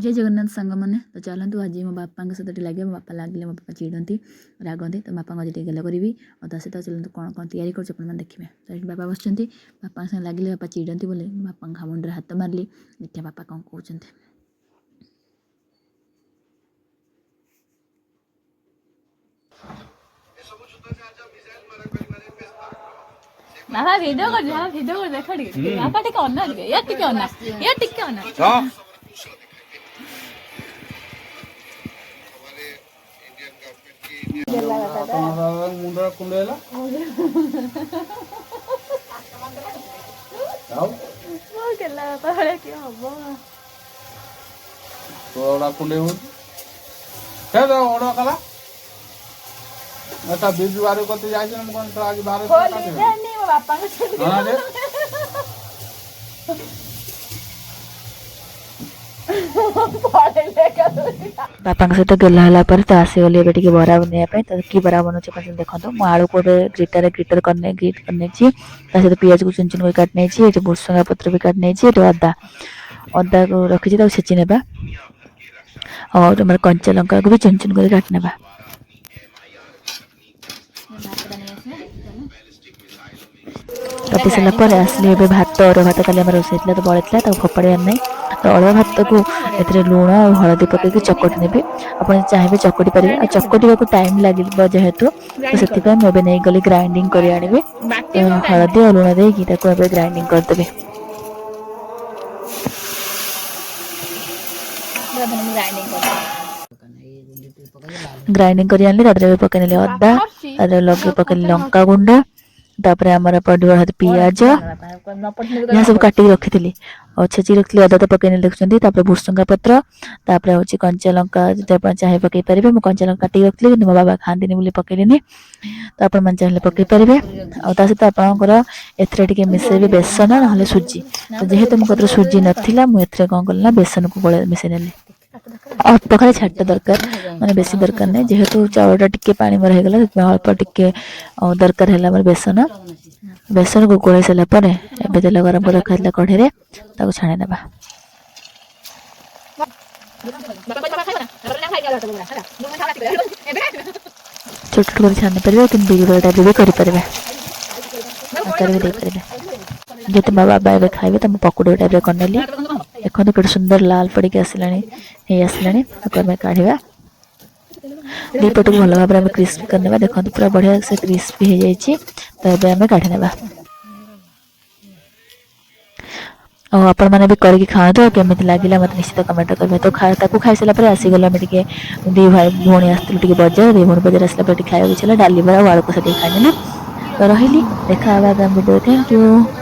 जय जगन्नाथ सांग मैंने तो चलतु आज मो बापा सहित लगे मो बापा लगे मो बापा चिड़ती रागती तो बापा आज गल करी और सहित चलते कौन कौन तैयारी कर देखिए तो ये बापा बस बापा साथ लगे बापा चिड़ती बोले बापा मुंडे हाथ मारे देखिए बापा कौन कहते बाबा वीडियो कर देखो टिके बापा टिके अन्ना टिके या टिके अन्ना मुंडा कुंडेला मो केला पहले के हबो तोड़ा कुंडे हो हे तो ओडा कला अच्छा बीजू बारे को तो जाय हम कोन तो आज बारे खोल नहीं मो बापा को छोड़ हां रे बापा सहित गला तो आसीगली टे बरा बनवाई तो कि बरा बनाऊँ देखो मु आलू को ग्रीटर करने ग्रीट करने सहित पियाज को चुन चुन कर काटने ये भुसंगा पत्र भी काटने अदा अदा को रखी छेची ने और हमारे कंचा लंका को भी चुन चुन कर काटने काटी सारापर आसली भात अरुआ भात का रोसे तो बड़ी था फोपाड़े ना तो अरुआ भात को ए लुण और हलदी पकईक चकटी ने आप चाहिए चकटी पारे आ चकटा को टाइम लगे जेहेतु तो से मुझे नहीं गली ग्राइंडिंग कर आने हलदी और लुण देकी ग्राइंडिंग करदे ग्राइंडिंग कर आनी पकईने अदा लगे पकईली लंका गुंड तापर आमर पड़ो पियाज यहाँ सब काटिक रखी और छेची रखी अदा तो पकईने देखुं भुसंगा पत्र तापर हूँ कंचा लंका चाहिए पकई पारे मुझे कंचा लंका काटिक रखी कि मो बाबा खाती बोली पकईलिनी तो आप चाहिए पकई पारे और सहित आपंकर ए मिसेबे बेसन ना सुजी तो जेहेतु मो सुजी नाला मुझे कौन कल बेसन को मिसई नेली अल्प खाली छाट दरकार माने बेसी दरकार नहीं जेहेतु चाउलटा टिके पानी मर हो गला अल्प टिके दरकार है बेसन बेसन को गोल सारापर ए तेल गरम कर रखा कढ़े छाणी ना छोट छोट कर छाणी पारे कि बिरी टाइप भी करें आकार भी देपारे जो तुम बाबा ए खाइबे तो पकुड़ी टाइप करनेली देखो तो सुंदर लाल पड़ी आसला काढ़ा दीपट को भल भाव में क्रिस्पी करने देखो पूरा बढ़िया से क्रिस्पी हो जाए तो ये आम काढ़ी ना और आपण मैंने भी करके खाते केमी लगे मत निश्चित कमेंट करेंगे तो खाई सारा आसीगल आम टे दी भाई भौणी आसलु बजार दी भौणी बजार आसला खाया डाली बरा आलू को खाई ना तो रही देखा आगामी वीडियो थैंक यू।